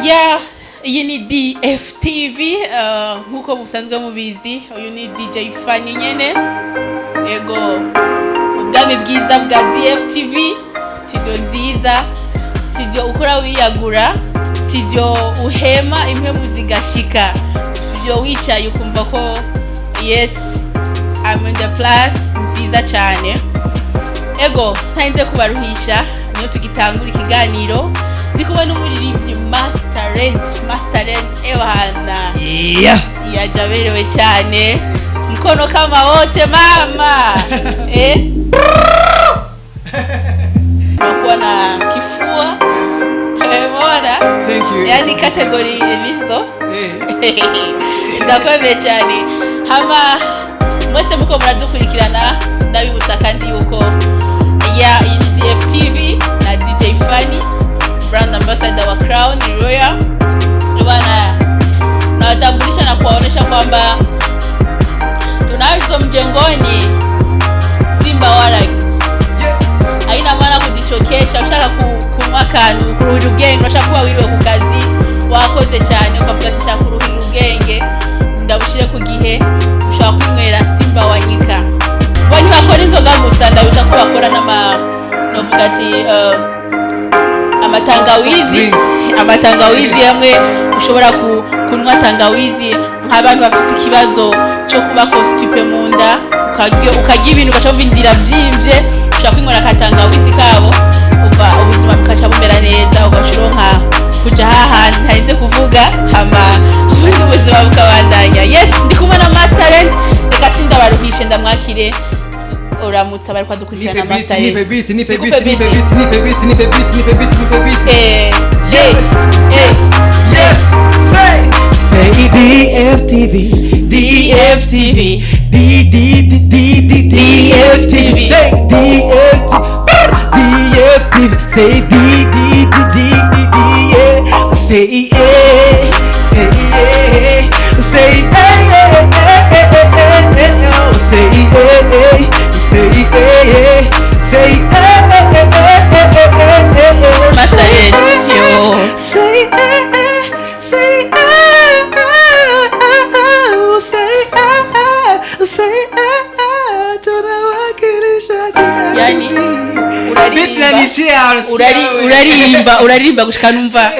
Yeah, iyi ni DFTV nkuko busanzwe mubizi, uyu ni DJ Fanny nyene. Ego ubwami bwiza bwa DFTV, studio nziza, studio ukora wiyagura, studio uhema impemu zigashika, studio wicaye ukumva ko yes I'm in the place nziza cyane. Ego ntarinze kubaruhisha niyo tugitangura ikiganiro ndikuba n'umuririmbyi Masterland ebana yajaberewe cyane mkono kama wote mama nakuwa na kifua mbona thank you yani category nizo ndakwemeye cyane hama mwese muko muradukurikirana ndabibutsa kandi yuko ya DFTV na DJ Fanny brand ambassador wa Crown Royal bwana nawatambulisha na kuwaonesha kwamba tunazo mjengoni Simba Waragi. Haina maana kujichokesha ushaka kunwa kantu kuruhira ubwenge urashaka kuba wiriwe ku kazi wakoze cyane ukavugatisha kuruhira ubwenge ndabushire ku gihe ushaka kunywera Simba Wanyika bani bakora inzoga gusa ndabisha ko bakora novuga ati amatangawizi yamwe ushobora kunwa tangawizi nk'abantu bafite ikibazo cyo kuba constipe mu nda ukagira ibintu ugaca bindira byimvye ushaka kwinywera katangawizi kabo uva ubuzima bukaca bumera neza ugashironka kuja hahandi ntarinze kuvuga hama ubuzima bukabandanya. Yes ndikumwe na Masterland reka sindabaruhishe ndamwakire uramutsa bari kwadukurikirana Masterland nipe beat say DFTV say DFTV say urarimba gushika numva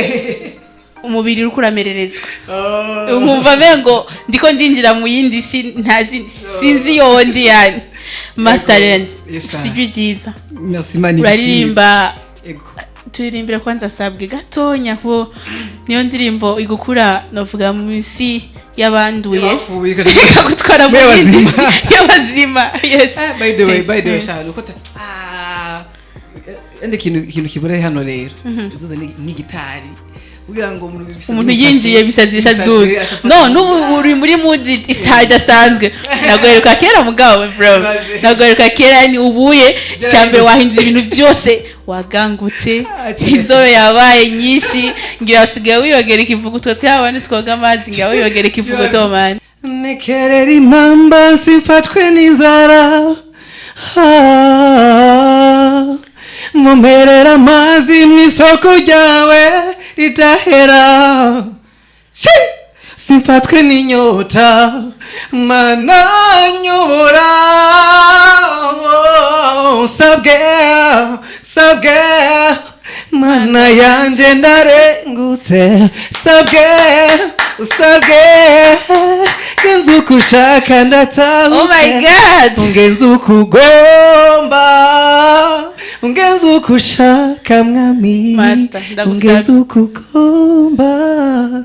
umubiri uri kuramererezwa nkumva mengo ndiko ndinjira mu yindi sinzi yondi yani Masterland sijui jiza merci mani urarimba turirimbira kwanza sabwe gatonya ko niyo ndirimbo igukura novuga mu isi yabanduye gutwara mu yindi y'abazima. Yes by the way shano kota ende kintu kibure hano rero izuze ni gitari kugira ngo umuntu yinjiye bisadisha duze no uri muri mood iside sanzwe nagweruka kera mugabo bro nagweruka kera ni ubuye cyambere wahinduye ibintu byose wagangutse inzobe yabaye nyinshi ngira basigaye wiyogera ikivugo twabane twoga amazi ngira wiyogera ikivugo to man nekerera impamba sifatwe n'inzara mumperera amazi mw'isoko ryawe ritahera simfatwe n'inyota mana nyobora sabwe mana yanje ndarengutse sabwe genza uko ushaka ndatahutse. Oh my God ungenza uko ugomba ungenza uko ushaka mwami ungenza uko ugomba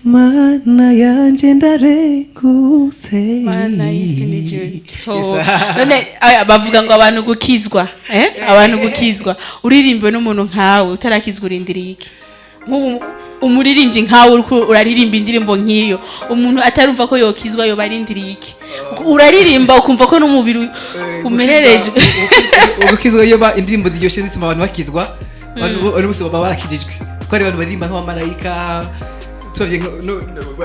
mana yanje ndarengutse mana y'izindi none bavuga ngo abantu gukizwa abantu gukizwa uririmbe n'umuntu nkawe utarakizwa urindiriye iki nk'ubu umuririmbyi nkawe uraririmba indirimbo nk'iyo umuntu atarumva ko yokizwa yo barindiriye iki uraririmba ukumva ko n'umubiri umerereje ukizwa iyo indirimbo ziryoshye zituma abantu bakizwa abantu bose baba barakijijwe ko ari abantu baririmba nk'abamarayika tuvye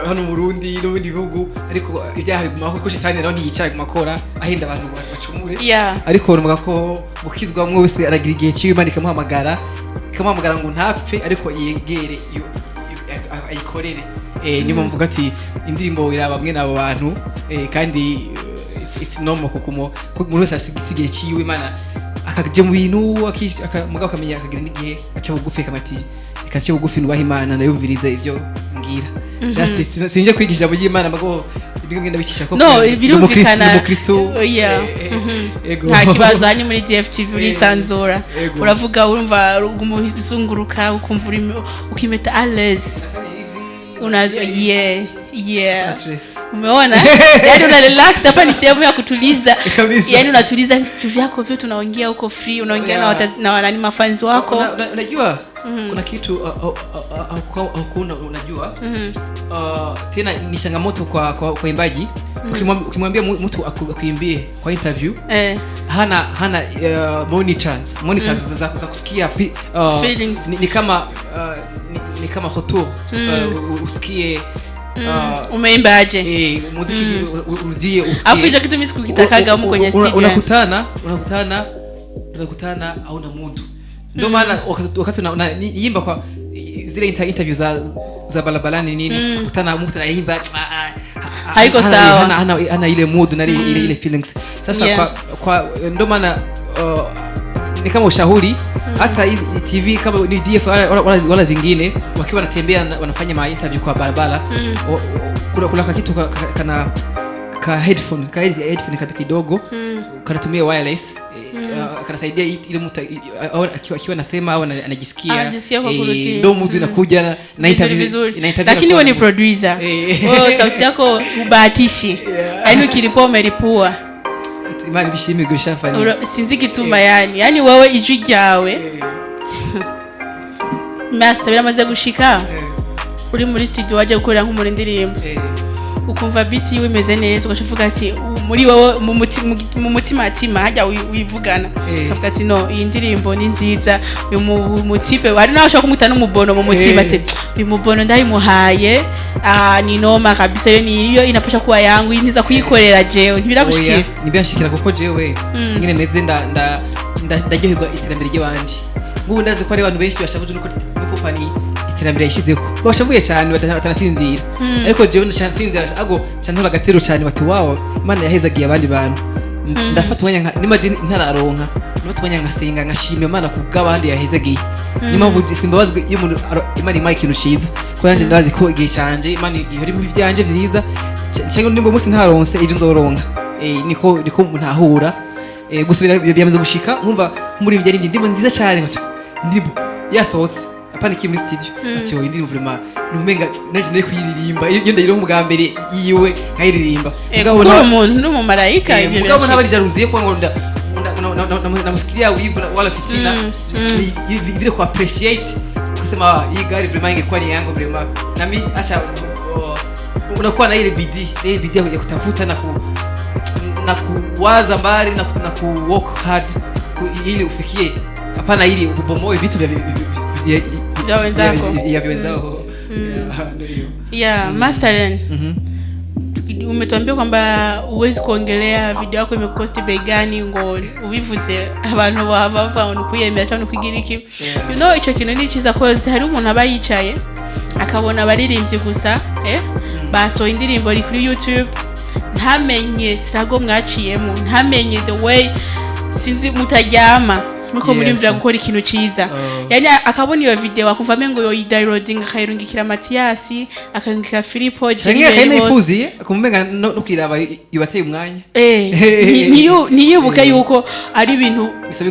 hano mu Burundi no bindi bihugu ariko ibyaha bigumaho ko shitani rero ntiyicaye gumakora ahinda abantu bacumure ariko urumva ko gukizwa mwese aragira igihe cy'Imana ikamuhamagara ngo ntapfe ariko yegere iyo ayikorere niyo mvuga ati indirimbo iraba bamwe n'abo bantu kandi it's normal kuko umuntu wese asigiye ciwe Imana akaje mu bintu mugabo akamenya akagira n'igihe aca bugufi kamati ikace bugufi nubaha Imana ndayumviriza ivyo ngira sinje kwigisha mu y'Imana mugabo ibyo ngenda bikisha ko no birumvikana nta kibazo hani muri DFTV urisanzura uravuga urumva umuzunguruka ukumva ukimeta alles unazo umeona yani una relax hapa ni sehemu ya kutuliza yani unatuliza vitu vyako vyote unaongea huko free unaongea na wanani mafans wako unajua kuna kitu hakuna unajua tena ni changamoto kwa imbaji ukimwambia mtu akuimbie kwa interview hana monitors za kusikia feelings ni kama retour usikie umeimbaje muziki urudie usikie afu hicho kitu mimi sikukitakaga huko kwenye studio unakutana hauna mudu ndio maana wakati unaimba kwa zile interview za balabalani nini ukutana mtu anaimba haiko sawa ana ile mood na ile feelings sasa kwa ndio maana ni kama ushauri hata hizi TV kama ni DF wala zingine wakiwa wanatembea wanafanya ma interview kwa barabara kuna kitu ka headphone katika kidogo kanatumia wireless kanasaidia ile mtu akiwa anasema au anajisikia ndio mood inakuja na interview lakini wewe ni producer wewe sauti yako ubahatishi yani ukilipoa umelipua Imani bishimye gushafanya sinzi kituma yani wewe ijwi ryawe master biramaze gushika uri muri studio waje gukorera nk'umuri ndirimbo ukumva beat yiwe imeze neza ugashuvuga ati muri wowe mu mutima hajya wivugana ukavuga ati no iyi ndirimbo ni nziza uyu mutipe wari nawe ushaka kumuta n'umubono mu mutima ati uyu mubono ndayimuhaye ni noma kabisa iyo inapasha kuwa yangu niza kuyikorera jewe ntibiragushikira nibirashikira kuko jewe nyine meze ndaryoherwa iterambere ry'abandi ngubu ndazi ko ari abantu benshi bashavuze nuko fani iterambere yashizeko bashavuye cyane batanasinzira ariko jewe ndashansinzira ago chantora gatero cyane bati wawo Imana yahezagiye abandi bantu ndafata umwanya nimaje ntararonka n'utumanya ngasenga ngashimye Imana kubw'abandi yahezagiye nimavuje simbabazwe iyo umuntu Imana imaye ikintu ciza ko nanje ndazi ko igihe canje Imana ihori mu byanje byiza cyangwa nimba umunsi ntaronse ejo nzoronka niko umuntu ahura gusubira byamaze gushika nkumva muri ibyo ari ndimo nziza cyane ndimo yasohotse apana ki muri studio ati yo indirimbo vraiment numenga naje nayo kuyiririmba iyo ndayiro mu bwambere yiwe nkayiririmba ngabona umuntu n'umumarayika ibyo birashika ngabona bari jaruziye ko ngo namusikiria wivu wala fitina vile ku appreciate kusema hii gari vraiment ingekuwa ni yangu vraiment nami acha unakuwa na ile bidii ya kutafuta na kuwaza mbali na ku work hard ili ufikie hapana ili ubomoe vitu vya wenzako Masterland umetuambia kwamba uwezi kuongelea video yako imekosti bei gani ngo ubivuze abantu bava unukuyemera cyangwa ukwigiriki you know ico kintu ni ciza cause hari umuntu abayicaye akabona abaririmbyi gusa baso indirimbo iri kuri YouTube ntamenye sirago mwaciyemo ntamenye the way sinzi mutaryama nuko muri mvira gukora ikintu ciza yani akabona iyo video akumva mengo yo downloading akayirungikira Matiasi akayungikira Filipo Jenny ipuziye akumenga no kwiraba yubateye umwanya niyubuka yuko ari ibintu bisaba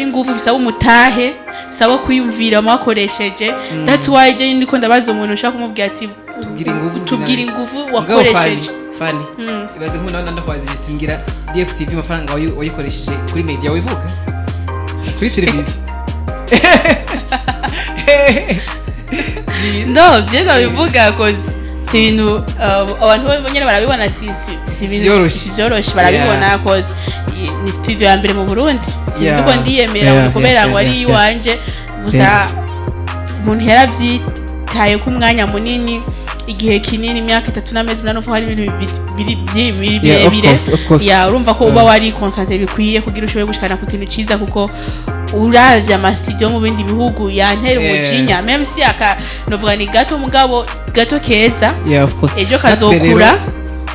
ingufu bisaba umutahe bisaba kwiyumvira mwakoresheje that's why je ndiko ndabaza umuntu ushaka kumubwira ati tugira ingufu wakoresheje fani ibaze nk'umuntu ndakwazije tungira DFTV amafaranga wayikoresheje kuri media wivuga kuri televiziyo no byo bivuga cause ibintu abantu nyine barabibona ati si byoroshye barabibona cause ni studio ya mbere mu Burundi sinduko ndiyemera kubera ngo ari iwanje gusa umuntu yaravyitaye ku mwanya munini igihe kinini imyaka 3 n'amezi 8 uvuga hari ibintu birebire ya urumva ko uba wari concentrate bikwiye kugira ushoboye gushikana ku kintu ciza kuko uravye amastudio mu bindi bihugu yantera umujinya même si novuga ni gato mugabo gato keza yeah of course ejo kazokura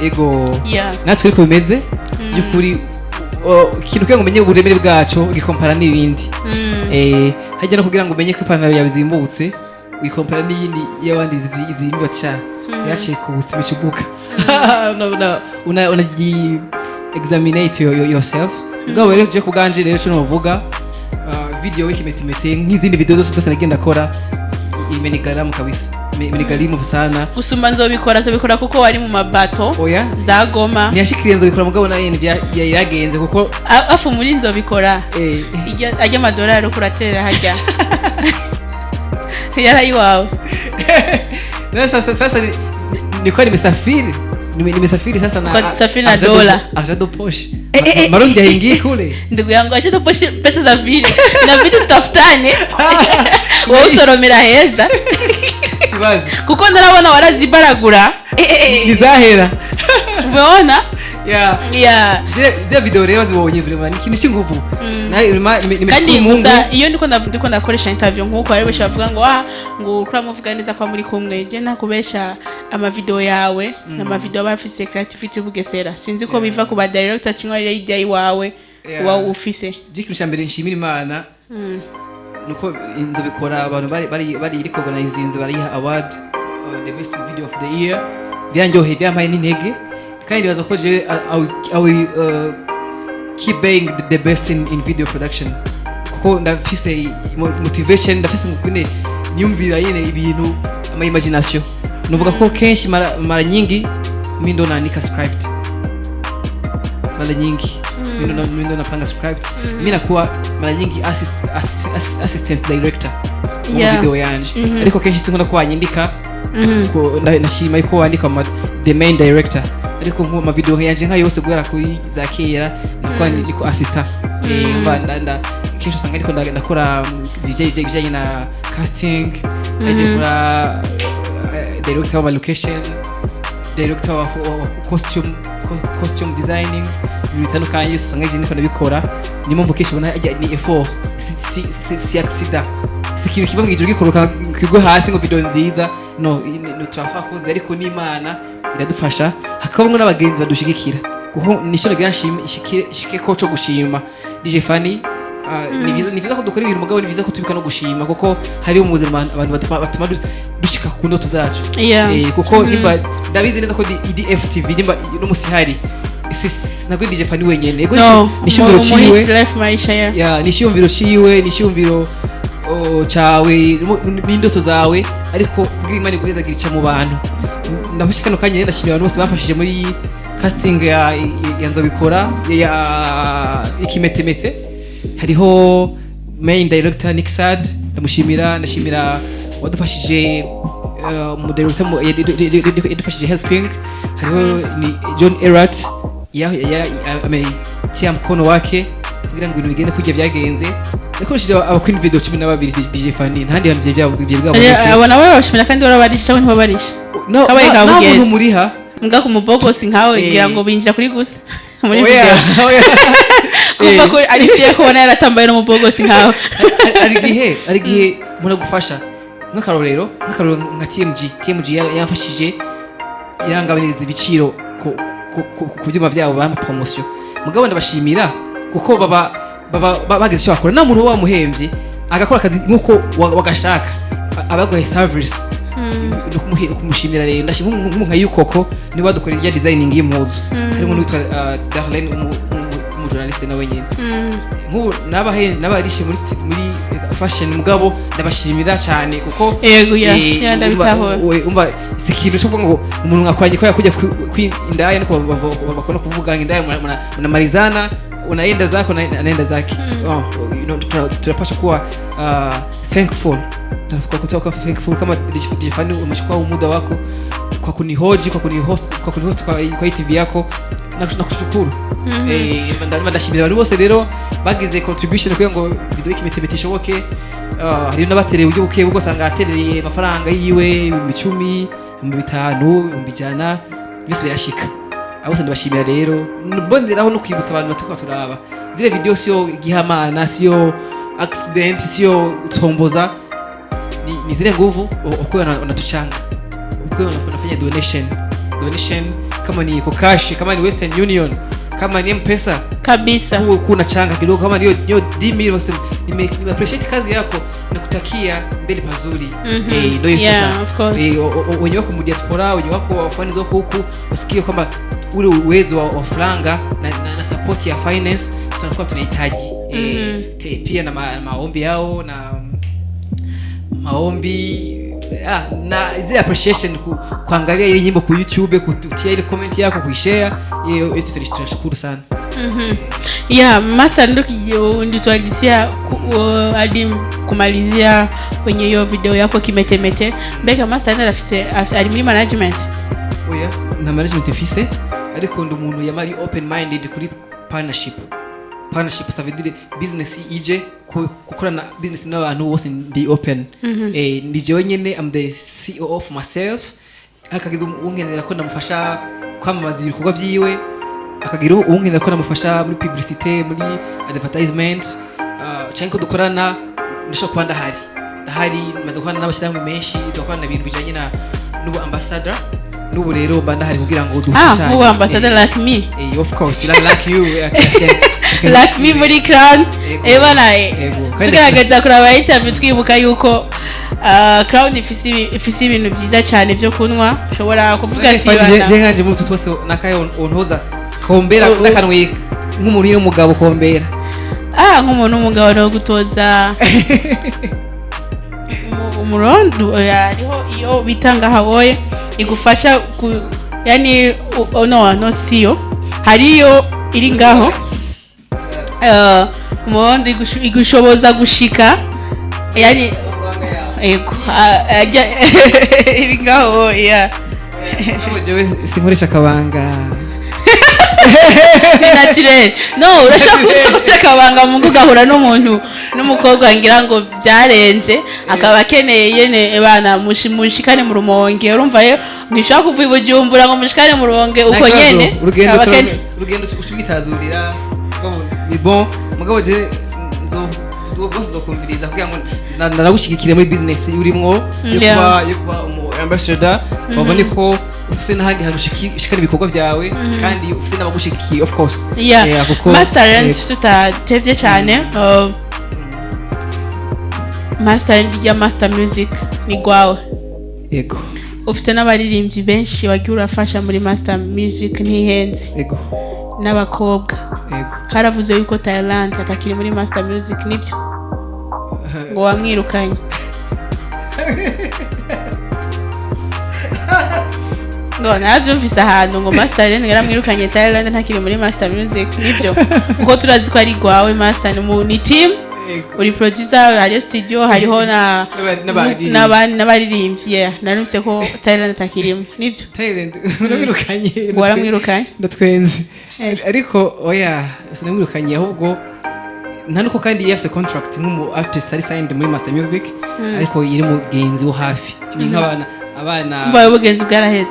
ego yeah natwe ko bimeze byukuri ikintu kugira ngo umenye uburemere bwacu ugikompara n'ibindi hajya no kugira ngo umenye ko ipantaro yawe zimbutse uyikompara n'iyindi y'abandi izindwa cha yaciye kubutse bicubuka unaji examinate yourself ubwo rero je kuganje rero cyo novuga video w'ikimetemete nk'izindi video zose nagenda akora imenigaramu kabisa imenigarimu sana gusumba nzobikora kuko wari mu mabato za Goma ntiyashikiriye nzobikora mugabo na yene yagenze kuko afu muri nzobikora ajya amadolari kuratera hajya yarayi wawe sasa niko nimesafiri sasa na kwa safiri na dola argent poche marundi yaingie kule ndugu yangu argent poche pesa za vile na vitu stafutane wewe usoromera heza kibazi kuko ndarabona warazibaragura nizahera umeona yeah zile video rero zibonye vile ni kintu cy'inguvu kandi musa iyo ndiko ndakoresha interview nkuko ari besha bavuga ngo ukura muvuga neza kwa muri kumwe je nakubesha ama video yawe na video bafise creativity bugesera sinzi ko biva ku ba director cyangwa idea iwawe wa ufise jikuru cyambere nshimira Imana nuko inzo bikora abantu bari recognize inzo bari award the best video of the year byanjohe byampaye n'intege kandi baza ko je keep being the best in video production kuko ndafise motivation ndafise ngukune nyumvira yene ibintu ama imagination nuvuga ko kenshi mara nyingi mindo naandika script mara nyingi mindo napanga script mimi nakuwa mara nyingi assistant director wa video yanje ariko kenshi sinkunda ko wanyindika ko nashima yuko wandika the main director ariko nko video yanje nka yose gwera kuri zakera nako niko assistant ndanda kenshi usanga ariko ndakora bijanye na casting ndakora director wa location director wa costume designing bitandukanye usanga izi niko ndabikora ni mpamvu kenshi ubona ni effort si accident sikintu kiba mwijuru gikoroka kigwe hasi ngo video nziza no turafakoze ariko n'Imana iradufasha hakabamwe n'abagenzi badushigikira kuko nishone shike ko cyo gushima DJ Fanny ni viza ko dukora ibintu mugabo ni viza ko tubika no gushima kuko hari umuzima abantu batuma dushika ku ndoto zacu kuko nimba ndabizi neza ko IDF TV nimba no musihari nako DJ Fanny wenyene ego nishimviro ciwe nishimviro ciwe nishimviro chawe n'indoto zawe ariko kugira Imana igureza girica mu bantu ndafashika no kanye ndashimira abantu bose bafashije muri casting ya nzobikora ya Ikimetemete hariho main director Nixad ndashimira wadufashije mu director yadufashije helping hariho ni John Erat ya tia mkono wake kugira ngo ibintu bigende kujya byagenze nakoresheje abakwini video 12 DJ Fanny ntandi hantu byabo abona barabashimira kandi barabarisha cyangwa ntibabarisha kabaye kabugeze muriha mbwa ku mubogosi nkawe ngira ngo binjira kuri gusa muri video kuva ko ari fiye kubona yaratambaye no mubogosi nkawe ari gihe muna gufasha nk'akarorero nka TMG yamfashije irangabaniza ibiciro ku byuma byabo bampa promotion mugabo ndabashimira kuko bageze cyo bakora nta muntu wamuhembye agakora akazi nkuko wagashaka abagoye service no kumushimira rero ndashimira nka yukoko ni badukorera ya designing y'impuzu harimo n'utwa Darlene umujournaliste nawe nyine nkubu nabarishe muri fashion mugabo ndabashimira cyane kuko yego ndabitaho umva sikintu cyo ngo umuntu ngakwanye ko yakujya kwindaya no bakona kuvuga indaya na Marizana unaenda zako naenda zake tunapaswa kuwa thankful kutoka thankful kama DJ Fanny umechukua muda wako kwa kunihoji kwa kunihost kwa TV yako na kushukuru ndashimira abantu bose rero bagize contribution kugira ngo video Ikimetemete ishoboke hari n'abatereye uburyo buke bwo sanga atereye amafaranga yiwe 10 5 100 byose birashika abo ndabashimira rero mbonderaho no kwibutsa abantu batuka turaba zile video sio gihamana sio accident sio tomboza ni zile nguvu ukiwa unatuchanga ukiwa unafanya donation kama ni cash kama ni Western Union kama ni M-Pesa kabisa kuna changa kidogo kama ndio 10,000 nime appreciate kazi yako na kutakia mbele pazuri ndio hiyo sasa wenye wako mu diaspora wenye wako wafanyikazi wako huku usikie kwamba ule uwezo wa franga na support ya finance tunakuwa tunahitaji pia na maombi yao na maombi na zile appreciation kuangalia ile nyimbo ku YouTube kutia ile comment yako kuishare hiyo tunashukuru sana. Master ndio tualisia hadi kumalizia kwenye hiyo video yako Ikimetemete. Mbega Master ndio afise management. Na management ifise ariko ndo umuntu yamari open minded kuri partnership ça veut dire business ije kukorana business n'abantu bose ndi open ndi jewe nyene I'm the CEO of myself akagize unkenera ko ndamufasha kwamamaza ibikorwa vyiwe akagira unkenera ko ndamufasha muri publicité muri advertisement cyangwa dukorana ndashaka kuba ndahari maze gukorana n'abashyirahamwe menshi dukorana ibintu bijanye na n'ubu ambassador n'ubu rero bandahari kugira ngo dufashanye who ambassador like me of course like you yes like me muri crown bana tugerageza kuraba interview twibuka yuko crown ifisi ibintu byiza cyane byo kunywa ushobora kuvuga ati bana je nganje mu tutwose nakayo onhoza kombera nakanwe nk'umuntu y'umugabo kombera nk'umuntu w'umugabo no gutoza umurondo ariho iyo bitanga haboye igufasha yani no sio hariyo iri ngaho umurondo igushoboza gushika yani ego iri ngaho jewe sinkoresha kabanga naturel no urashaka kabanga mu kugahura n'umuntu n'umukobwa ngira ngo byarenze akaba akeneye yene bana mushikane mu rumonge urumva yo nishaka kuvuga Bujumbura ngo mushikane mu rumonge uko nyene urugendo tushigitazurira ni bon mugabo je zo kumviriza kugira ngo naragushigikire muri business urimwo yo kuba ambassador babone ko ufise n'ahandi hantu ushikana ibikorwa byawe kandi ufise n'abagushikiye of course Masterland tutatevye cyane Masterland ya Master Music ni gwawe yego ufise n'abaririmbyi benshi wagiye urafasha muri Master Music ntihenze yego n'abakobwa yego haravuze yuko Thailand atakiri muri Master Music nibyo ngo wamwirukanye ngo navyumvise ahantu ngo Masterland yaramwirukanye Thailand ntakiri muri Master Music nibyo uko turazi ko ari gwawe Master ni team uri producer hari studio hariho n'abaririmbyi narumse ko Thailand atakirimo nibyo Thailand uramwirukanye waramwirukanye ndatwenze ariko sinamwirukanye ahubwo ntanuko kandi yafise contract nk'umu artist ari signed muri Master Music ariko iri mu genzi wo hafi ni nk'abana mbaye ubugenzi bwaraheze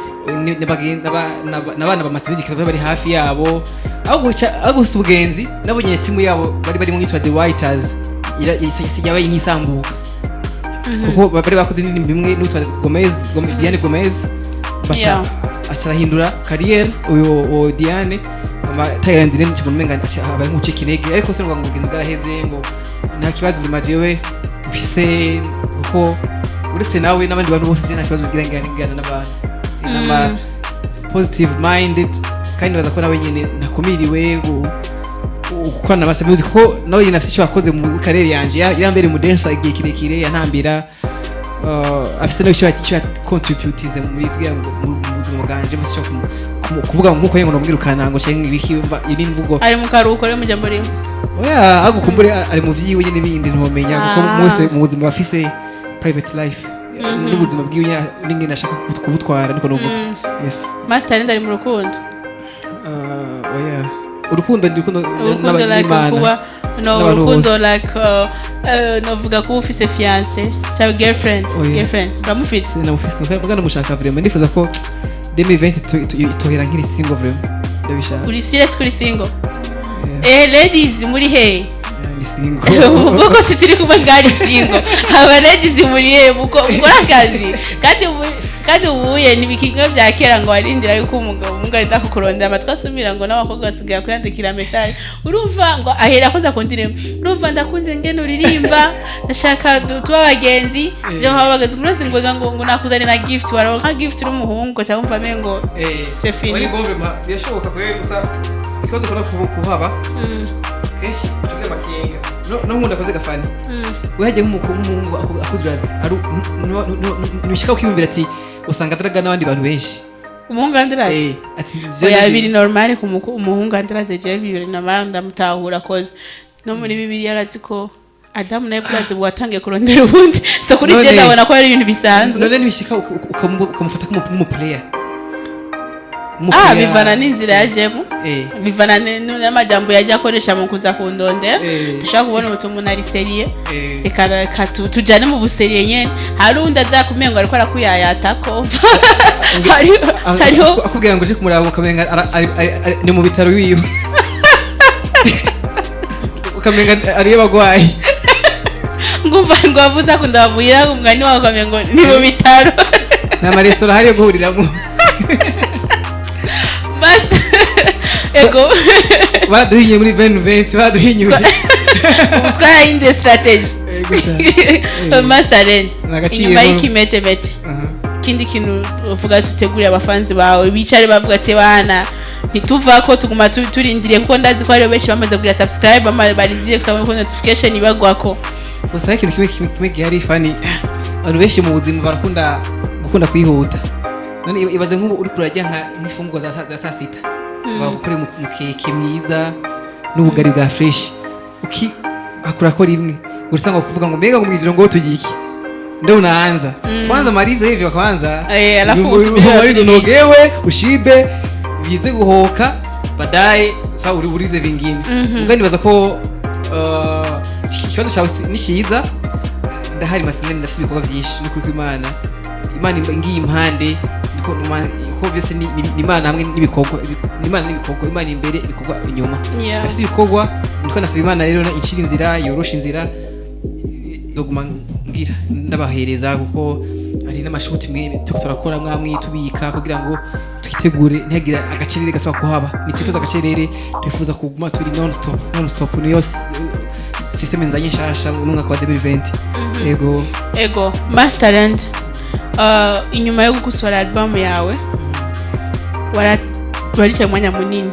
n'abana ba Master Music bari hafi yabo ahubwo ubugenzi nabo nyine timu yabo bari mu yitwa The Writers yabaye nk'isambuka kuko bari bakoze n'ibintu bimwe n'utwa Diane Gomez basha atarahindura career uyo Diane Thailand rero cyo mumenga abaye nk'ucika intege ariko se ngo ubugenzi bwaraheze ngo nta kibazo bimajewe mfise kuko uretse nawe n'abandi bantu bose nta kibazo bigira ngana n'abantu n'ama positive minded kandi baza ko nawe nyine nakumiriwe gukora na Master Music kuko nawe nyine afite icyo akoze mu career yanje irambere mu dance igihe kirekire yantambira afite n'icyo contributize muri kugira ngo mu buzima bwanje bose cyo kuvuga nkuko yego nomwirukana ngo cyangwa ibiki iri mvugo ari mu karuko re mu jambo rimwe agukumbure ari mu vyiwe nyine bindi ntomenya kuko mwese mu buzima bafise private life n'ubuzima bwiwe n'ingene nashaka kubutwara niko novuga yes Masterland ari mu rukundo urukundo n'abana urukundo like novuga ko ufise fiance cyangwa girlfriend uramufise namufise mugana mushaka vraiment ndifuza ko 2020 itohera nkiri single vraiment ndabishaka uri serious kuri single ladies muri hey isingo kuko sitiri kumwe ngari singo abaredi zimuriye mukora akazi kandi ubuye nibikingo bya kera ngo arindira yuko umugabo umugahita kukurondera amatwi asumira ngo n'abakobwa basigaye kwandikira message urumva ngo ahera koza kontinemo urumva ndakunze ngene uririmba ndashaka tuba abagenzi byo habagaze umurozi ngo nakuzane na gift waronka gift n'umuhungu cyangwa mengo c'est fini wari bombe yashoboka kure gusa ikoze kora kuhaba kenshi tuze makenga no nkunda koze gafani uyaje nk'umuhungu akudurazi ari nishaka kwiyumvira ati usanga daraga n'abandi bantu benshi umuhungu andiraze ati oya biri normal ku umuhungu andiraze je bibiri n'abandi amutahura koze no muri bibiri yarazi ko Adamu naye kuraze bwatangiye kurondera ubundi so kuri je ndabona ko ari ibintu bisanzwe none nibishika ukamufata nk'umu player bivana n'inzira yajemo bivana n'amajambo yajya akoresha mu kuza kundondera dushaka kubona umuntu ari seriye reka tujane mu buseriye nyene hari undi azakumenga ariko arakuyayatako hariho akubwira ngo uje kumuraba ukamenga ni mu bitaro wiwe ukamenga ariye bagwayi ngumva ngo avuza kundabuyira umwani wawe ukamenga ni mu bitaro n'amaresitora hari yo guhuriramo ego baduhinye muri 2020 baduhinyuye twarahinduye strategy Masterland inyuma y'ikimetemete kindi kintu uvuga tutegurira abafanzi bawe bicare bavuga ati bana ntituva ko tuguma turindiriye kuko ndazi ko ari benshi bamaze kugira subscribe barindiriye gusaba ko notification ibagwako gusa ikintu kimwe gihari fani abantu benshi mu buzima barakunda gukunda kwihuta none ibaze nk'ubu uri kurajya nk'ifunguro za saa sita bakore mu keke mwiza n'ubugari bwa fresh akura ko rimwe gusanga kuvuga ngo mbega ngo mwijiro ngo tugiki ndio unaanza kwanza maliza hivyo kwanza alafu usubiri nogewe ushibe bize guhoka baadaye sawa urize vingine ngani baza ko ikibazo cyawe nishiza ndahari Masterland ndafite ibikorwa byinshi no kuri Imana ngiye impande ko byose ni Imana hamwe n'ibikorwa Imana n'ibikorwa Imana imbere ibikorwa inyuma ndafite ibikorwa ndiko nasaba Imana rero incira inzira yorosha inzira doguma ngira ndabahereza kuko ari n'amashuti mwe turakora mwamwe tubika kugira ngo twitegure ntihagira agacerere gasaba kuhaba nitifuza agacerere twifuza kuguma turi non stop niyo system nzanye Nshasha mu mwaka wa 2020 ego Masterland inyuma yo gukosora album yawe waricaye umwanya munini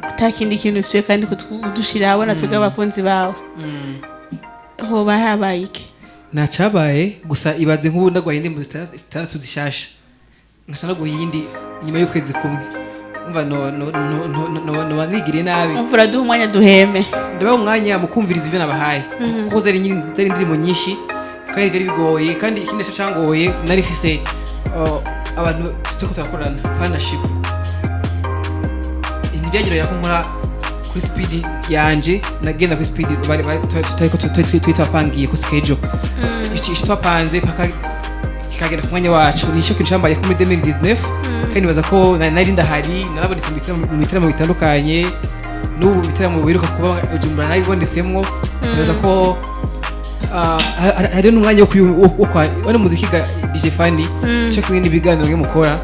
atakindi kintu usuye kandi kudushira habona twebwe abakunzi bawe hoba habaye iki nacabaye gusa ibaze nk'ubu ndagwaye indirimbo zitandatu zishasha nkashana guhindi inyuma y'ukwezi kumwe umva no banigiriye nabi mvura duha umwanya duheme ndabaho umwanya mu kumviriza ivyo nabahaye kuko zari indirimbo nyinshi kandi byari bigoye kandi ikindi cyangoye nari fise abantu tuko turakorana partnership ibyagira yako nkora kuri speed yanje nagenda kuri speed bari twapangiye ku schedule ici twapanze paka kikagera ku mwanya wacu nisho kintu cyambaye ku 2019 kandi baza ko nari ndahari narabonetse mu bitaramo bitandukanye n'ubu bitaramo biruka kuba ujumbura nari bondesemwo baza ko hari n'umwanya wo kwa muziki ga DJ Fani cyo kimwe n'ibiganiro byo mukora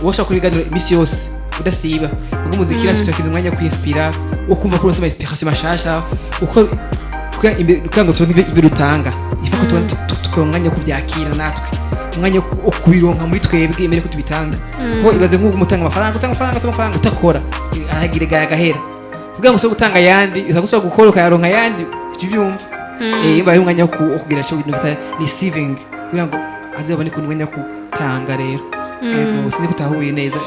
wosha kuri biganiro imisi yose udasiba ubwo muziki natwe tukiri umwanya kwinspira ukumva ko urasaba inspiration mashasha uko kugira turonke ibyo rutanga ifako tukora umwanya wo kubyakira natwe umwanya wo kubironka muri twebwe imbere ko tubitanga ko ibaze nk'uko umutanga amafaranga utakora aragire gahera kugira ngo so gutanga yandi uzagusaba gukora ukayaronka yandi ivyumva imba y'umwanya wo kugira cyo bintu bita receiving kugira ngo azabone ko umwanya wo gutanga rero yego sinzi kutahuye neza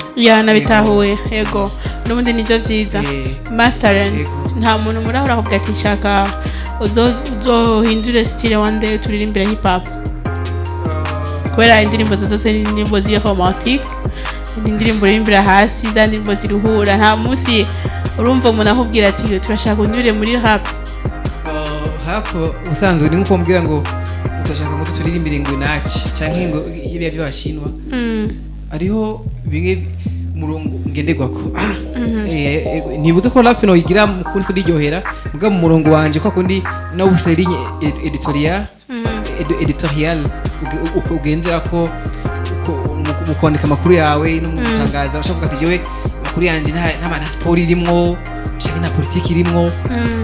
nabitahuye yego n'ubundi nivyo vyiza Masterland nta muntu murahura kuvuga ati nshaka uzohindure style one day turirimbira hip hop kubera indirimbo zose ni indirimbo ziri romantic indirimbo irimbira hasi za ndirimbo ziruhura nta munsi urumva umuntu akubwira ati turashaka unyure muri rap hapo usanzwe ni nko mbwira ngo utashaka ngo turirimbire ngo naci canke ngo ibiya by'abashinwa ariho bimwe murongo ngenderwako ntibuze ko rap no igira kuri kuryohera muga mu murongo wanje kwa kundi no buserinye editorial ugendera ko mu kwandika amakuru yawe no mu gutangaza ushaka ati jewe amakuru yanje nta sport irimwo shaka na politiki irimwo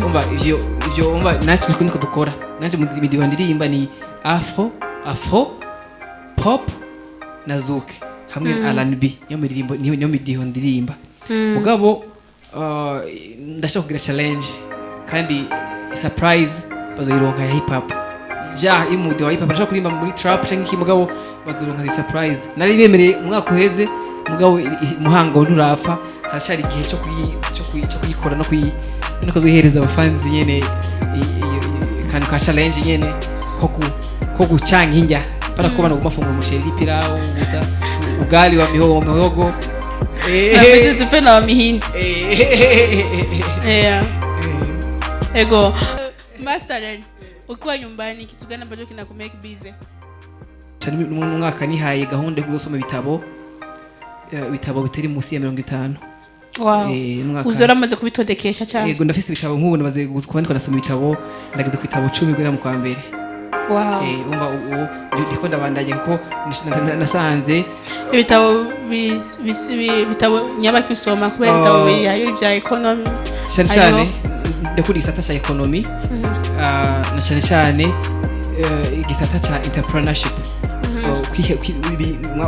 umva ivyo umva nacu niko dukora nanje mu video ndirimba ni afro pop na zouk hamwe R&B niyo midiho ndirimba mugabo ndashaka kugira challenge kandi surprise bazoyironka ya hip hop imude wa hip hop ndashaka kurimba muri trap cyangwa iki mugabo bazoronka surprise nari bemereye umwaka uheze mugabo muhango nturapfa harashari igihe cyo kuyikora no kuzihereza abafans nyene kandi ka challenge nyene ko gucanga injya para kuba no gufungura umusheri pirao gusa ugali wa mihogo na tupenda wa mihindi ego Masterland ukiwa nyumbani kitu gani ambacho kinakumake busy cyane mu mwaka nihaye gahunda yo gusoma ibitabo bitari munsi ya 50. Wow. Uzora amaze kubitodekesha cyane. Yego ndafise ibitabo nk'ubu namaze kwandika nasoma ibitabo ndageze ku bitabo 10 gwera mu kwa mbere. Wow. Umva ndiko ndabandanye ko nasanze ibitabo bitabo nyabaki usoma kubera ibitabo bihari bya economy. Cyane ndakuri gisata cya economy. Na cyane igisata cya entrepreneurship.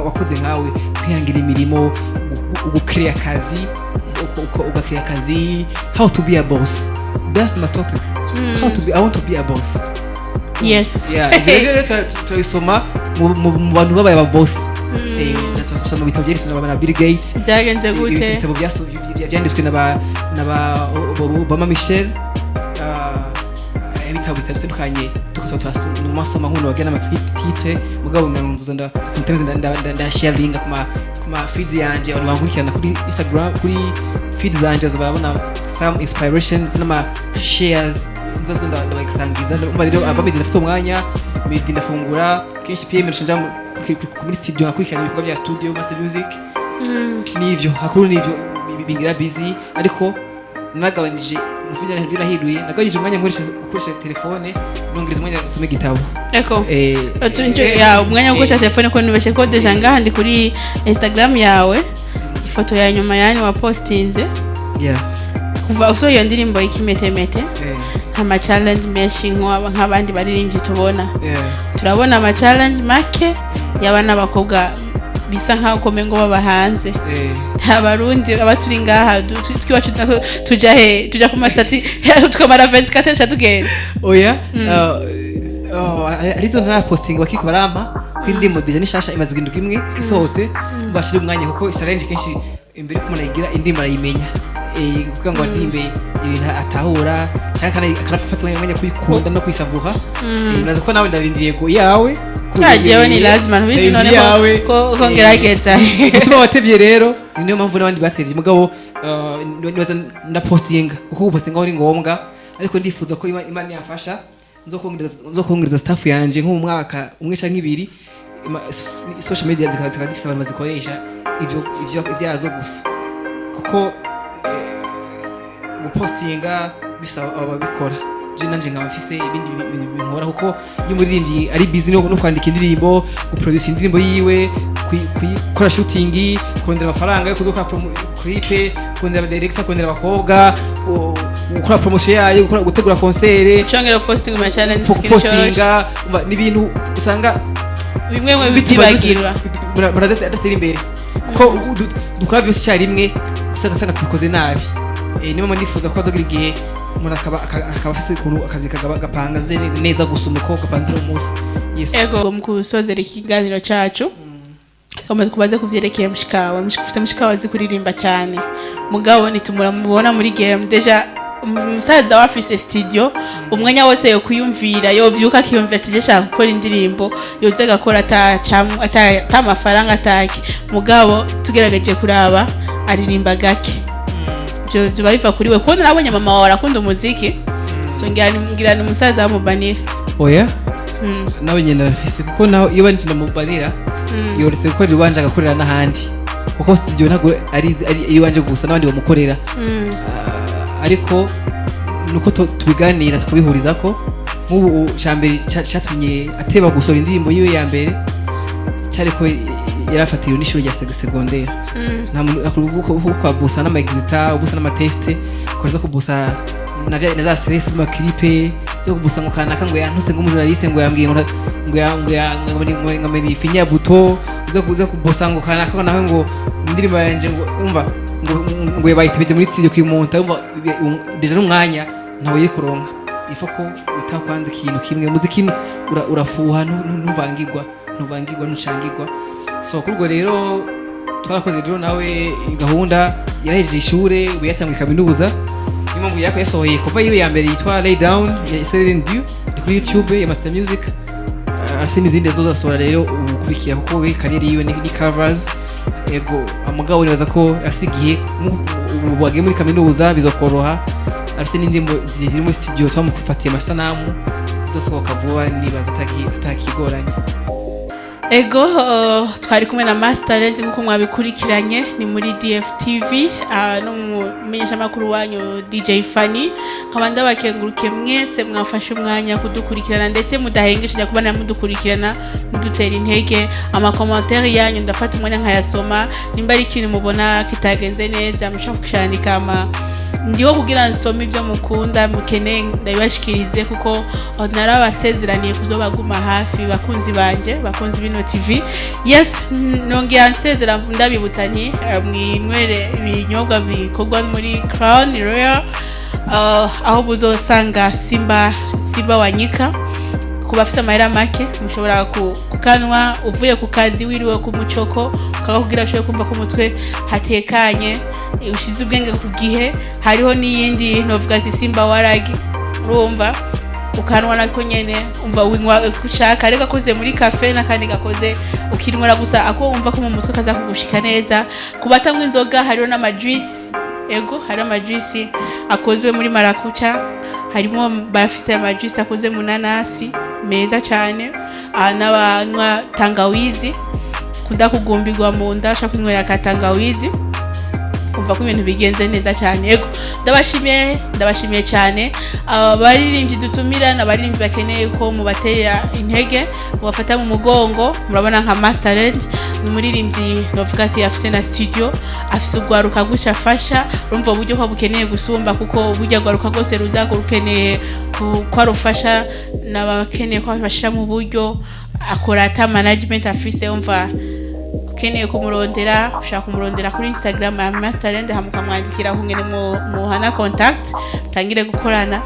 Wakoze nkawe kwihangira imirimo ugukreate akazi how to be a boss, that's my topic. I want to be a boss. Yes. Tuisoma mu bantu babaye aba boss ndasoma bitabo by'isoma na Bill Gates byagenze gute ibitabo byanditswe na Obama Michelle ibitabo bitandukanye mu masoma nk'uno bagena amatitre mugabo nganzuza nda sharing kuma feed yanje abantu bankurikirana kuri Instagram kuri feed zanje bazabona some inspirations n'ama shares nzozo ndabagisangiza umva rero abamedi ndafite umwanya medi ndafungura kenshi PM nshinja muri studio akurikirana ibikorwa bya studio Master Music nivyo hakuru nivyo bingira busy ariko nagabanije mufije ntibirahiruye nagabanije umwanya nkoresha telefone nongeza umwanya gusoma igitabo eko atunje ya umwanya gukoresha telefone ko nubeshe ko deja ngahandi kuri Instagram yawe ifoto ya nyuma yani wa postinze kuva usohoye iyo ndirimbo Ikimetemete ama challenge menshi nk'abandi baririmbyi tubona turabona ama challenge make y'abana bakobwa bisa nkaho komengo baba hanze abarundi abaturi ngaha twiwacu tuja ku mastati tukamara 24 cha tugenda oya arizo ntara posting bakiko barampa kwindimo deja Nshasha imaze indwi imwe isose bashira umwanya kuko challenge kenshi imbere ko umuntu yigira indimo arayimenya kuvuga ngo ndimbe ibintu atahura cyangwa akarafata umwanya kuyikunda no kwisavuha nazo ko nawe ndarindiye ko yawe kajewe ni lazima ntubizi none ko ngerageza gutuma watevye rero niyo mpamvu n'abandi batevye mugabo nibaza na postinga kuko postinga ari ngombwa ariko ndifuza ko Imana yafasha nzokongereza staff yanje nko mu mwaka umwe canke ibiri social media zikazifisa abantu bazikoresha ivyo byazo gusa kuko gupostinga bisaba ababikora je nanje nkabafise ibindi binkora kuko iyo muririmbyi ari busy no kwandika indirimbo guproduce indirimbo yiwe kuyikora shooting kondera amafaranga yo kuzokora clip kondera director kondera abakobwa gukora promotion yayo gutegura concert cyangwa posting ma challenge postinga ni ibintu usanga bimwe bitibagirwa murazatera imbere kuko dukora byose cyarimwe usanga tubikoze nabi niba ndifuza ko azogira igihe umuntu akaba afise ukuntu akazi kagapanga neza gusuma uko gapanze umunsi ego mu kusozera ikiganiro cyacu twamaze kubaza kuvyerekeye mushikawe ufite mushikawe azi kuririmba cyane mugabo nitumura mubona muri game deja umusaza wafise studio umwanya wose yo kuyumvira yo vyuka akiyumvira ati je shaka gukora indirimbo yoze gakora ata mafaranga ataki mugabo tugerageje kuraba aririmba gake byo biva kuri we kuko nabonye mama wawe arakunda umuziki so ngira ni umusaza wamubanira oya nawe nyenda rafise kuko naho iyo banditse mubanira yorese ko ribanje agakorera n'ahandi kuko studio ntago ari iwanje gusa n'abandi bamukorera ariko nuko tubiganira tukabihuriza ko nk'ubu cyambere cyatumye ateba gusora indirimbo yiwe ya mbere cyariko yarafatiye n'ishuri rya secondaire nta muntu akuvuga ko abusa n'amagizita ubusa n'amateste koza kubusa na za stress ma clip zo kubusa ngo kanaka ngo yantuse ngo umujurnaliste ngo yambwiye ngo ngamenye finya buto zo kubusa ngo kanaka nawe ngo indirimbo yanje ngo umva ngo yabayitibije muri studio kwimonta umva deja n'umwanya nawe yikuronka ifoko utakwanze ikintu kimwe muziki urafuha ntuvangirwa ntucangirwa so kurwo rero twarakoze rero nawe gahunda yarahejeje ishure uyatangwe kaminuza nyuma ngo yako yasohoye kuva yiwe ya mbere yitwa Lay Down ya IZINDI kuri YouTube ya Master Music asini zinde zozasohora rero ubukurikira kuko we career yiwe ni covers ego amugabo nibaza ko yasigiye ubu wagiye muri kaminuza bizokoroha afite n'indimbo ziri muri studio twamufatiye amasanamu zizosohoka vuba nibaza atakigoranye ego twari kumwe na Masterland nkuko mwabikurikiranye ni muri DFTV no mumenyesha makuru wanyu DJ Fanny nkabanda bakenguruke mwese mwafashe umwanya kudukurikirana ndetse mudahengeshe kubana mudukurikirana mudutera intege ama commentaire yanyu ndafata umwanya nkayasoma nimba ari ikintu mubona kitagenze neza mushaka kushanika ndiho kugira nsome ibyo mukunda mukeneye ndabashikirize kuko narabasezeraniye kuzobaguma hafi bakunzi banje bakunzi bino TV yes nongeye ansezera ndabibutsa nti mwinywere ibinyobwa bikorwa muri Crown Royal aho buzosanga Simba wanyika kubafite amahera make mushobora kukanwa uvuye ku kazi wiriwe ku mucoko ukakugira ushoye kumva ko mutwe hatekanye ushize ubwenge ku gihe hariho n'iyindi novuga ati Simba waragi urumva ukanwa nako nyene umva winywa kushaka reka koze muri cafe nakandi gakoze ukinwera gusa ako umva ko mu mutwe kaza kugushika neza kubatangwa inzoga hariho n'amajuice ego hari amajuice akozwe muri marakucha harimo bafise amajuice akoze mu nanasi meza cyane n'abanywa tangawizi kudakugumbirwa mu nda shaka kunywera katangawizi kumva ko ibintu bigenze neza cyane yego ndabashimiye cyane abaririmbyi dutumira n'abaririmbyi bakeneye ko mubatera intege mubafata mu mugongo murabona nka Masterland ni umuririmbyi novuga ati afise na studio afise ugwaruka gushafasha urumva uburyo ko bukeneye gusumba kuko uburyo gwaruka gose ruzago rukeneye ko rufasha n'abakeneye ko bashira mu buryo akora ata management afise umva ukeneye kumurondera ushaka kumurondera kuri Instagram ya Masterland hamukamwandikira kungene muhana contact tangire gukorana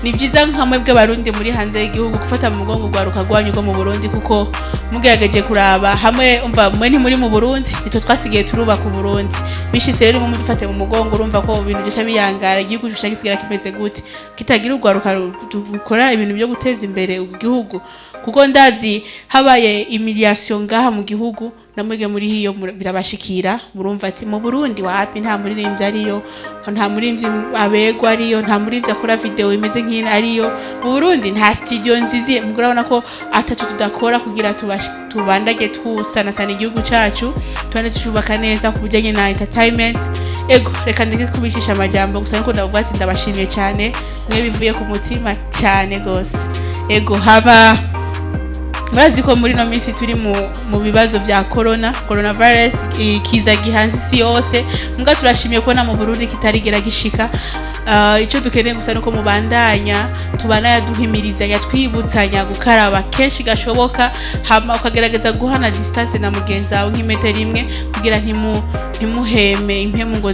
ni byiza nkamwe bw'abarundi muri hanze y'igihugu gufata mu mugongo gwaruka gwanyu go mu Burundi kuko mugerageje kuraba hamwe umva mwe ni muri mu Burundi nito twasigiye turuba ku Burundi bishitse rero mu dufate mu mugongo urumva ko ibintu byasha biyangara igihugu cyashaka kimeze gute kitagira ugwaruka gukora ibintu byo guteza imbere igihugu kuko ndazi habaye humiliation ngaha mu gihugu namwege muri hiyo birabashikira murumva ati mu Burundi wapi nta muririmbyi ariyo nta muririmbyi abegwa ariyo nta muririmbyi akora video imeze nk'ina ariyo mu Burundi nta studio nzizi mugurabona ko atatu tudakora kugira tubandage twusana sana igihugu cacu tubane tushubaka neza kubujanye na entertainment ego reka ndeke kubishisha amajambo gusa nko ndavuga ati ndabashimiye cyane mwe bivuye ku mutima cyane gose ego haba Murazi ko muri no minsi turi mu bibazo vya coronavirus kiza gihanze isi yose mbwa turashimiye ko na mu Burundi kitarigera gishika ico dukeneye gusa nuko mubandanya tubana yaduhimiriza yatwibutsanya gukaraba kenshi gashoboka hama ukagerageza guhana distance na mugenza wawe nk'imetero imwe kugira ntimuheme impemu ngo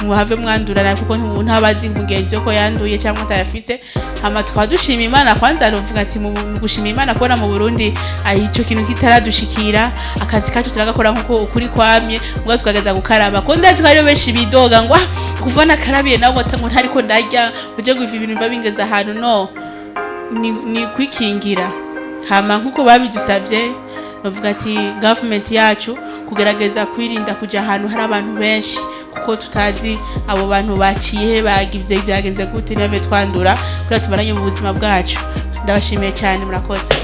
muhave mwandurana kuko ntabazi mugenzi ko yanduye cyangwa atayafise hama twadushima Imana kwanza ruvuga ati mu gushima Imana kubona mu Burundi ico kintu kitaradushikira akazi kacu turagakora nkuko ukuri kwamye mbwa tukageza gukaraba ko ndazi ko ari benshi bidoga ngo kuvana karabiye nabo ngo ntariko ndarya uje guva ibintu babingeza ahantu no ni kwikingira hama nkuko babidusavye bavuga ati government yacu kugerageza kwirinda kuja ahantu hari abantu benshi kuko tutazi abo bantu baciye bagize byagenze gute nabe twandura kugira tubaranye mu buzima bwacu ndabashimiye cyane murakoze